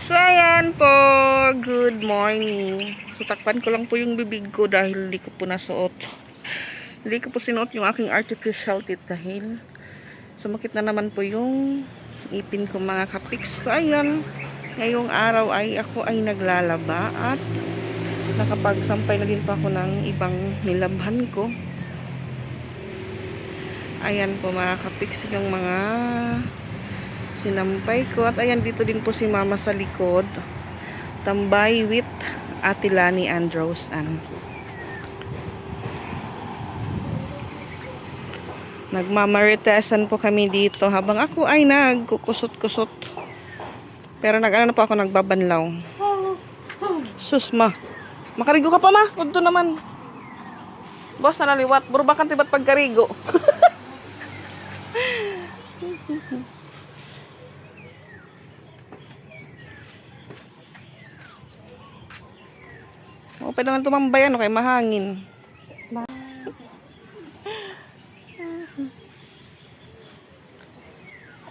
So, ayan po. Good morning. So, takpan ko lang po yung bibig ko dahil hindi ko po nasuot. Hindi ko po sinuot yung aking artificial teeth dahil sumakit na naman po yung ipin ko mga kapiks. So, ayan. Ngayong araw ay ako ay naglalaba at nakapagsampay na din pa ako ng ibang nilabhan ko. Ayan po mga kapiks yung mga sinampay ko. At ayan, dito din po si mama sa likod. Tambay with Ate Lani Andros. Nagmamaritesan po kami dito habang ako ay nagkukusot-kusot. Pero nag-ano na po ako, nagbabanlaw. Susma. Makarigo ka pa ma? Udto naman. Boss, naliwat. Burbakan tibat pagkarigo. O, pwede naman tumambay, ano, kay mahangin.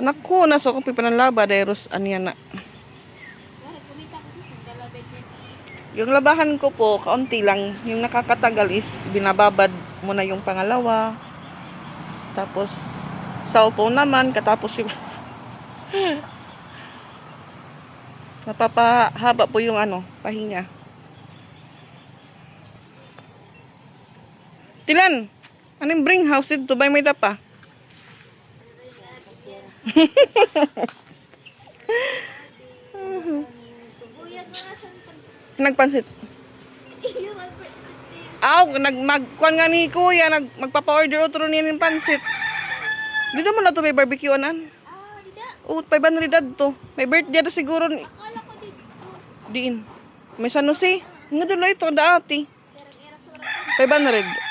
Naku, nasa kong pipanalaba, dahil aniyan na. Yung labahan ko po, kaunti lang. Yung nakakatagal is, binababad mo na yung pangalawa. Tapos, cellphone naman, katapos yung napapahaba po yung pahinga. Tilan, anong bring house dito? Bay may dapa? Nagpansit. Magkuhan nga ni kuya, magpapa-order otro niya ng pansit. Di naman na to may barbecue anan. Oh, 500 to. May birthday na siguro. Diin. May San Jose. Nga doon ito, daati. 500.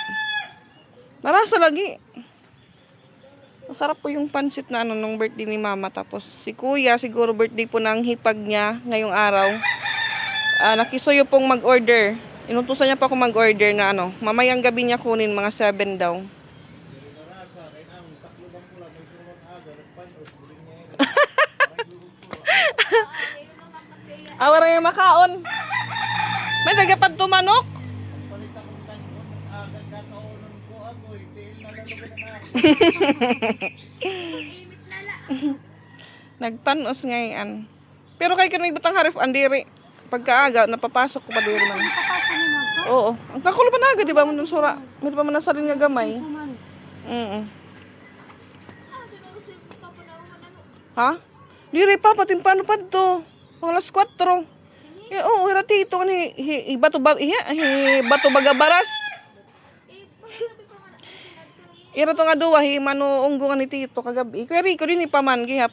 Marasa lagi. Masarap po yung pansit na nung birthday ni mama. Tapos si kuya, siguro birthday po ng hipag niya ngayong araw. Nakisuyo pong mag-order. Inutusan niya pa ako mag-order na mamayang gabi niya kunin, mga 7 daw. Awara yung makaon. May nagapad tumanok. Nagpanos ngayon. Pero kay kanang ibutang harif andiri. Pagkaaga napapasok ko pa diri man. Oo. Ang kakulo pa naga di ba mo sura. May pa man nasalin nga gamay. Ha? Diri pa patimpano pa to. Mga alas 4. Oo, hirati ito ni bato bagabaras. Ira to nga duwa mano unggo nga ni tito kagabi. Kay Rico din ipaman gihap.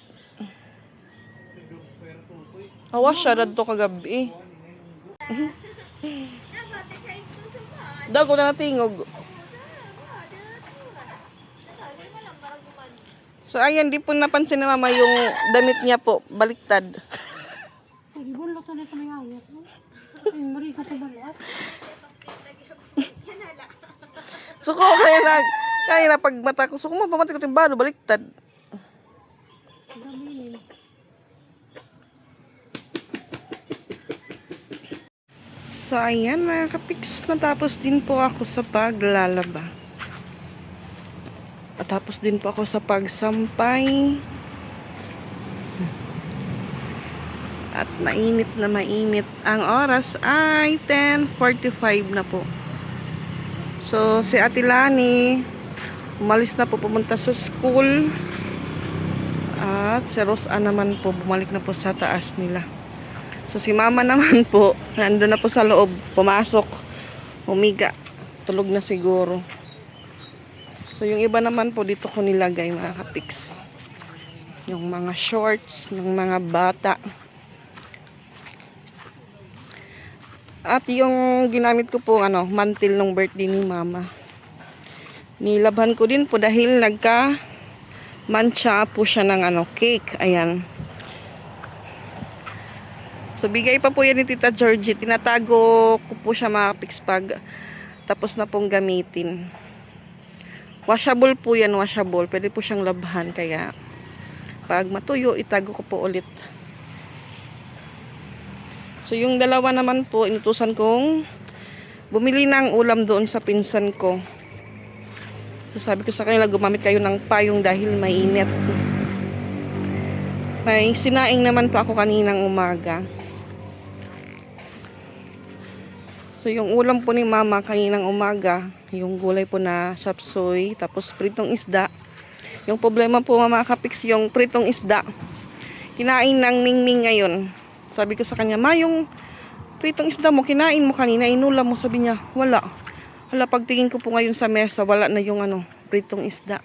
Awas siya dadto kagabi. Dago na natingog. So ayan, di po napansin ni mama yung damit niya po baliktad. Suko kaya na pag mata ko, suko mo pamati ko timbalo baliktad. So ayan mga kapiks, natapos din po ako sa paglalaba. At tapos din po ako sa pagsampay. At mainit na mainit. Ang oras ay 10:45 na po. So si Ate Lani umalis na po, pumunta sa school. At si Rosa naman po bumalik na po sa taas nila. So si mama naman po nandun na po sa loob, pumasok, humiga, tulog na siguro. So yung iba naman po dito ko nilagay mga kapiks. Yung mga shorts ng mga bata. At yung ginamit ko po mantil ng birthday ni mama. Nilabhan ko din po dahil nagka-mancha po siya ng cake. Ayan. So bigay pa po yan ni Tita Georgie. Tinatago ko po siya mga kapiks pag tapos na pong gamitin. Washable po yan, washable. Pwede po siyang labhan kaya pag matuyo, itago ko po ulit. So yung dalawa naman po, inutusan kong bumili ng ulam doon sa pinsan ko. So sabi ko sa kanila, gumamit kayo ng payong dahil mainit. May sinaing naman po ako kaninang umaga. So yung ulam po ni mama kaninang umaga, yung gulay po na sapsoy, tapos pritong isda. Yung problema po mga kapiks, yung pritong isda, kinain ng Ningning ngayon. Sabi ko sa kanya, ma, yung pritong isda mo, kinain mo kanina, inulam mo. Sabi niya, wala. Hala, pagtingin ko po ngayon sa mesa, wala na yung pritong isda.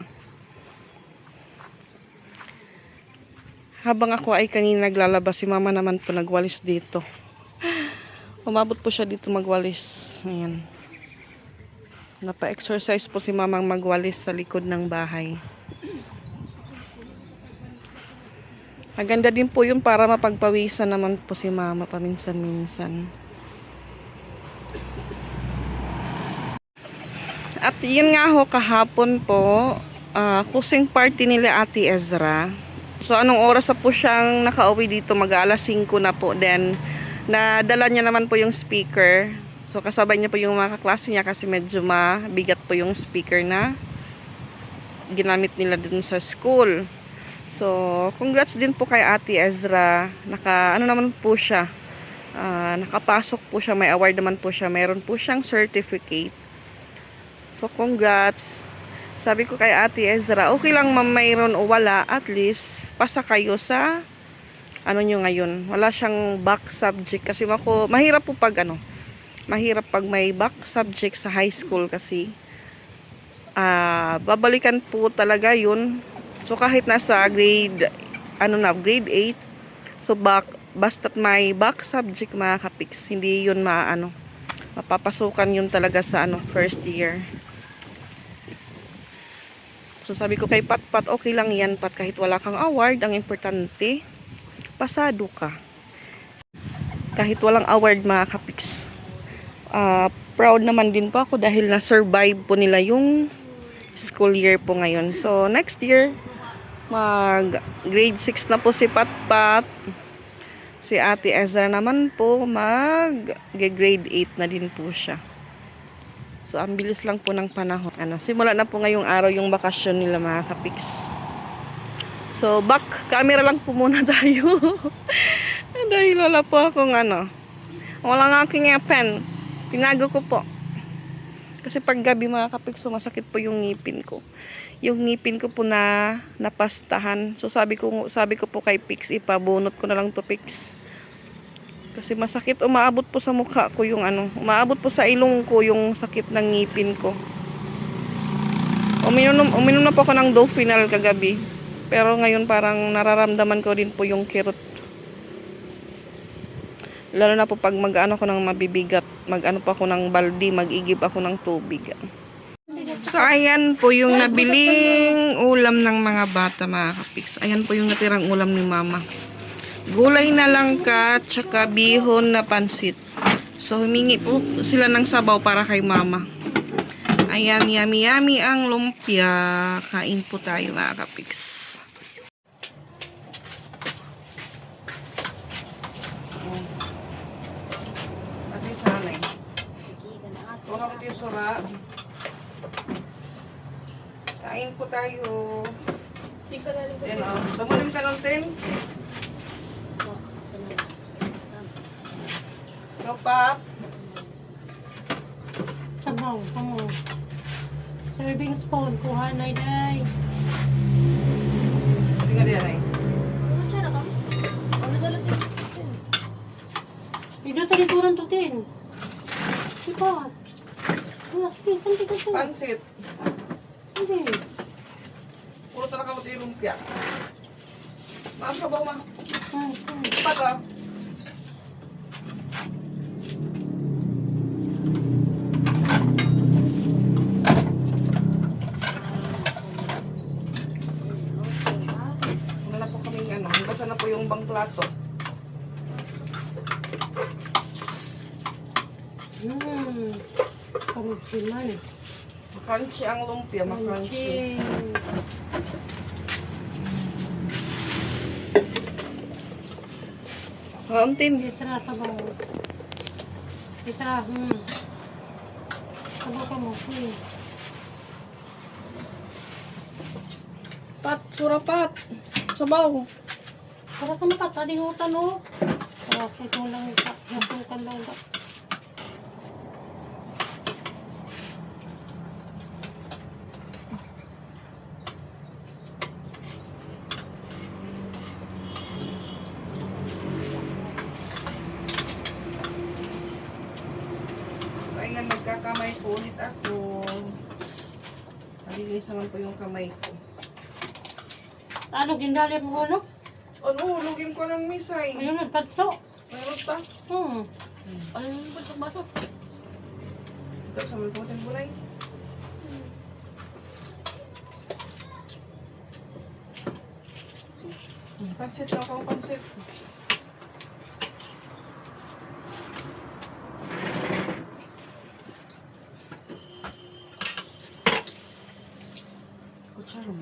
Habang ako ay kanina naglalabas, si mama naman po nagwalis dito. Umabot po siya dito magwalis. Ayan. Napa-exercise po si mamang magwalis sa likod ng bahay. Maganda din po yun para mapagpawisan naman po si mama paminsan-minsan. At yun nga ho, kahapon po, kusing party nila Ate Ezra. So anong oras na po siyang nakauwi dito, mag-aalas 5 na po. Then, nadala niya naman po yung speaker. So kasabay niya po yung mga kaklase niya kasi medyo mabigat po yung speaker na ginamit nila dun sa school. So, congrats din po kay Ate Ezra. Naman po siya. Nakapasok po siya, may award naman po siya. Meron po siyang certificate. So, congrats. Sabi ko kay Ate Ezra, okay lang ma'am mayroon o wala, at least pasa kayo sa nyo ngayon. Wala siyang back subject kasi mahirap po pag mahirap pag may back subject sa high school kasi babalikan po talaga yun. So kahit nasa grade 8, so basta't may back subject mga kapiks, hindi yun mapapasukan yun talaga sa first year. So sabi ko kay Pat, okay lang yan Pat, kahit wala kang award, ang importante, pasado ka. Kahit walang award mga kapiks. Proud naman din po ako dahil na-survive po nila yung school year po ngayon. So next year, mag grade 6 na po si Pat. Si Ate Ezra naman po mag grade 8 na din po siya. So, ang bilis lang po ng panahon. Simula na po ngayong araw yung bakasyon nila mga kapiks. So, back camera lang po muna tayo. Dahil wala po akong walang aking pen. Tinago ko po. Kasi pag gabi mga kapiks, sumasakit po yung ngipin ko. Yung ngipin ko po na napastahan. So, sabi ko po kay Pix, ipabunot ko na lang to Pix. Kasi masakit, umaabot po sa mukha ko yung umaabot po sa ilong ko yung sakit ng ngipin ko. Uminom na po ako ng Dofenal kagabi. Pero ngayon parang nararamdaman ko din po yung kirot. Lalo na po pag mag-ano ko ng mabibigat. Mag-ano pa ako ng baldi, mag-igib ako ng tubig. So ayan po yung nabiling ulam ng mga bata mga kapiks. Ayan po yung natirang ulam ni mama. Gulay na langka, tsaka bihon na pansit. So, humingi po sila ng sabaw para kay mama. Ayan, yummy ang lumpia. Kain po tayo mga kapiks. Ate sanay. Huwag ako tayo sura. Kain po tayo. Tumulim ka ng 10. Pat. Sabaw, kamu. Serving spoon, kuha na day. Hindi nga diyan ay. Ito tali turun tutin. Sipat. Sige, santi ka siya. Pansit. Hindi. Puro talaga mo tayo lumpia. Masabaw ma. Ay. Pat ah. Basa na po yung bang plato. Crunchy man. Crunchy ang lumpia, makrunchy. Mountain. Isra sa bawang. Isra, Sabaw ka mo, Pat, surapat. Sabaw. Para ka mapatalihutan, no? Kasi ito lang, nasukan lang. So, ayan, magkakamay po ulit ako. Nalinis naman po yung kamay ko. Ano, gindalit mo, no? Ano, lugin ko ng misay. Ayun, nagpadto. Mayroon pa. Ano yung baso baso? Ito, sa mga puting bulay. Pansit lang akong pansit. Kutsarong.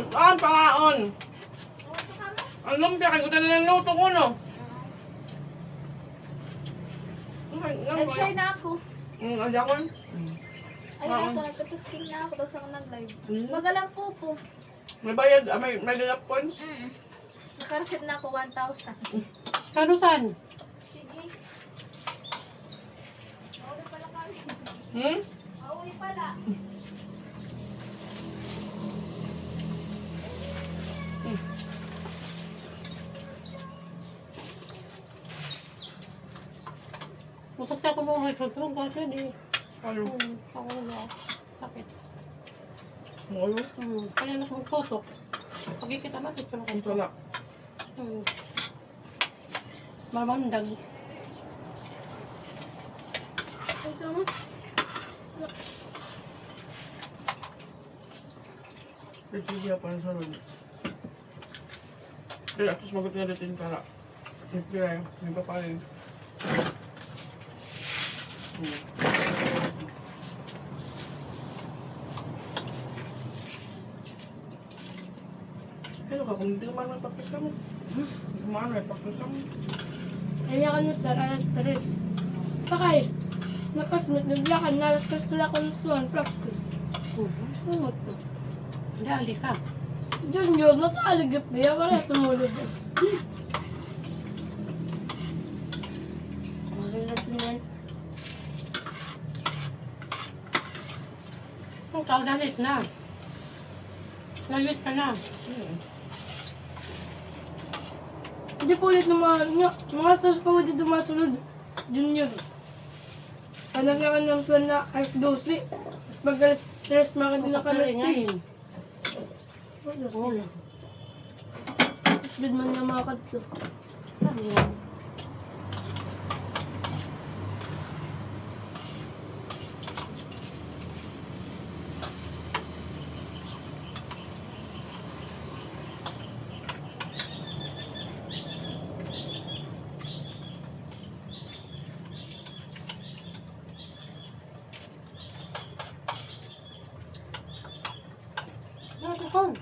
Saan pangaon? Ang lumpia, kaya ko na ng luto ko, no? Nag-share na ako. Ajakon. Ayun ako, nagtatasking na ako, tapos ako nag-live. Magalang po po. May bayad, may dalap points. Nakareceive na ako 1,000. Karusan? Sige. Mauli pala kami. Mauli pala. Masakta ko mga hydrotron kasi di. Ano? Ako na. Sakit. Molo? Kaya na magtutok. Pagkikita natin ito Ang sala. Mamandag. Ito mo. Pwede pa rin sa loob. Kaya at least magot na natin para. Kaya may paparin. Pero ka, kung hindi ka man magpapis ka mo. Hindi ka man magpapis ka mo. Kaya ka na sir, alas 3. Sakay. Nakasmit, naglakad, nalaskas sila ko ng practice. Sumot to. Dali ka. Junior, nataligap niya, para sumulod. Magulat niyan. Kung tao dalit na. Lalit ka na. Hindi po ulit ng mga stars pa ulit dumasunod. Junior. Anak nga ka ng plan na F12. Tapos pag alas 3, makakita na ka alas 3. Wala. Tapos din man niya makakadto. Nakakon.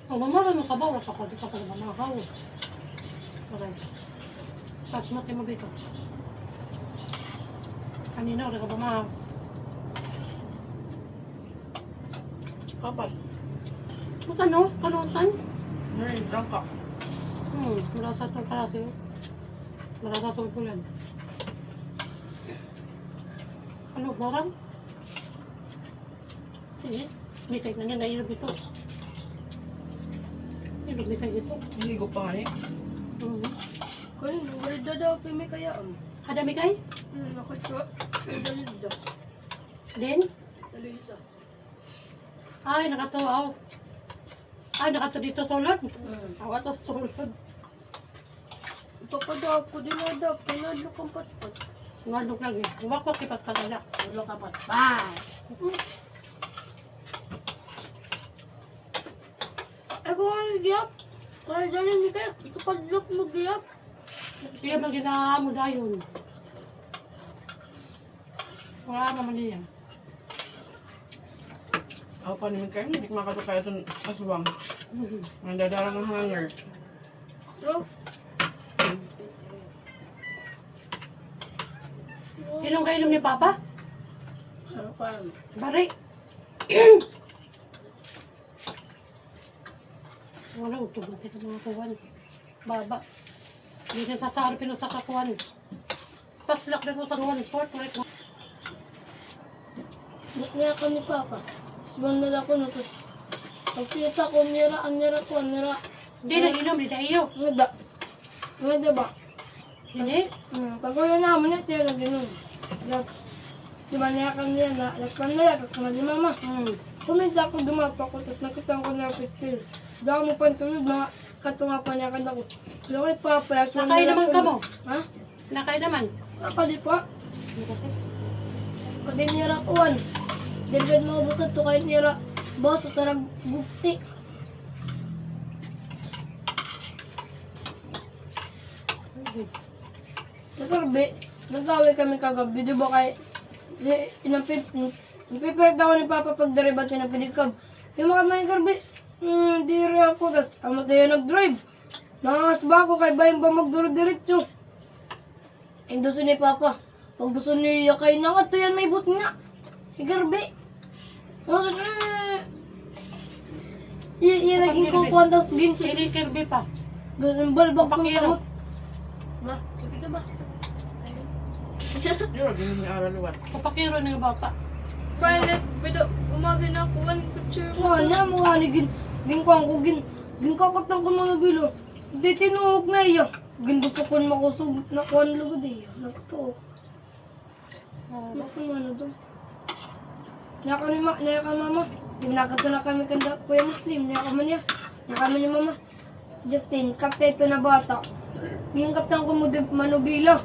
Ang mamara mo ka ba? Wala ka di ka pala mamahaw. Okay. Touch mo tayo mabito. Kanina wala ka mamahaw. Kapat. Magkano? Kanutan? Ngayon, tangka. Mula sa itong klase. Mula sa itong pulan. Ano, barang? Sige. Bisay na niya, nailog ito. nagbisay dito. Hindi ko pa nga eh. Kaya, wala daw pimi kaya. Kadami kay? Nakatwa. Dalida. Din? Dalida. Ay, nakatuaw. Ay, nakato dito sulod. Awa to sulod. Papadap ko din na dap. Pinadlo kang patpat. Ngadok lagi. Huwag ko kipagpagala. Ulo ka pa. Bye! Ako ang giyap. Kaya dyan hindi kaya. Ito padlok mo giyap. Kaya magina mo dayon. Wala naman niya. Ako pa naman kayo, hindi kumakato kayo itong aswang. Ang dadarang ng hanger. Bro. Inom kayo ni Papa? Ano pa? Bari. Wala, utog natin sa mga kuwan. Baba. Hindi na sasaro pinusa sa kuwan. Paslak na po sa kuwan. Sport, ulit mo. Niya ka ni Papa. Sibandal ako no. Tapos pagpita ko, ang nira ko, ang nira. Hindi na inom, hindi na iyo. Ngada. Ngada ba? Hindi. Pag-ulo namin ito yung nag-inom. Diba niya ka niya na, lakpan na lang, kakama ni Mama. Kumita ako, dumapa ko, tapos nakita ko na yung picture. Dahil mo pa tulad, mga katunga pa niya ka na ko. Pero kay Papa, Nakay naman ka mo. Ha? Nakay naman. Nakali pa. Pag nira kuwan. Dirgad mo busat to kahit nira. Boss, tarag gukti. Nakarbi, nag-away kami kagabi, di ba kay napipert ako ni Papa pag deribat na pinikab. Yung mga man karbi, di rin ako, tas amat tayo nag-drive. Nakakasba ako kay bayan ba magduro diretso. Yung gusto ni Papa, pag gusto niya kay nangat, to yan may boot nga. Igarbi. Masuk Iya naging kukuhan, tas gin. Hindi kirby pa. Ganun balbak ng Pakiro. gamot. Ma, kapit ka ba? Yun, ganun yung aral luwat. Papakiro ng bata. Violet, pero umagin na kuhan picture mo. Ano mo nga ni ginkuhan ko, ginkakot ng kumano bilo. Di tinuhog na iya. Gindutukon makusog na kuhan lugod iya. Nagtuok. Mas naman ano to. Naka mama. Ginakata na kami kanda Kuya Muslim. Naka man niya. Naka man ni Mama. Justin, kapte ito na bata. Yung kaptang ko mo manubila.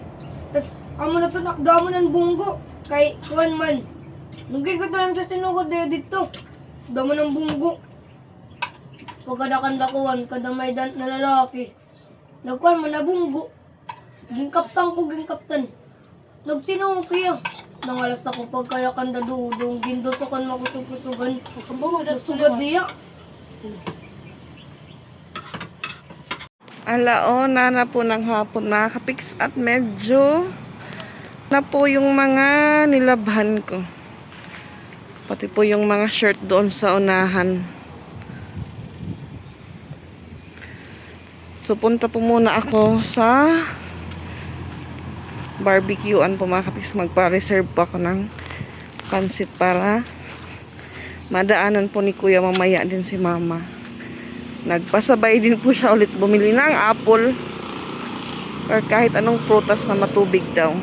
Tapos, amo na ito nakgamo ng bunggo. Kay kuhan man. Nungkay ko tayo sa sinukod dito. Damo ng bunggo. Pagkadakan dakuhan, kadamay na lalaki. Nagkuhan man na bunggo. Gingkaptan ko, gingkaptan. Nagtinong kaya. Nangalas ako pagkaya kanda dudong. Gindosokan makusog-kusugan. Nasugad diya. Alaona na po ng hapon mga kapiks at medyo na po yung mga nilabhan ko. Pati po yung mga shirt doon sa unahan. So punta po muna ako sa barbecuean po mga kapiks. Magpa-reserve po ako ng pansit para madaanan po ni Kuya mamaya din si Mama. Nagpasabay din po siya ulit bumili ng apple or kahit anong prutas na matubig daw.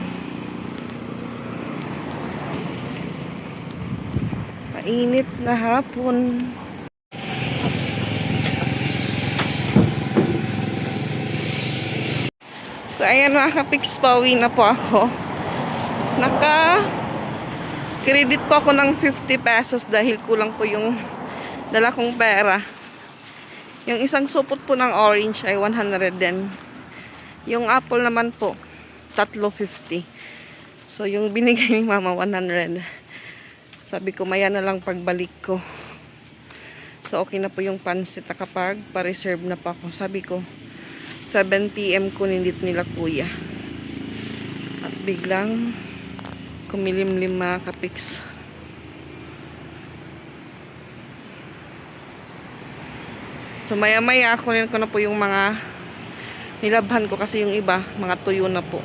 Mainit na hapon. So ayan mga kapiks, pauwi na po ako. Naka-credit po ako ng 50 pesos dahil kulang po yung dala kong pera. Yung isang supot po ng orange ay 100 din. Yung apple naman po, 3.50. So yung binigay ni Mama 100. Sabi ko maya na lang pagbalik ko. So okay na po yung pansit na kapag pa-reserve na pa ako. Sabi ko 7 PM kunin dito nila Kuya. At biglang kumilimlim mga kapiks. So maya maya kunin ko na po yung mga nilabhan ko kasi yung iba mga tuyo na po.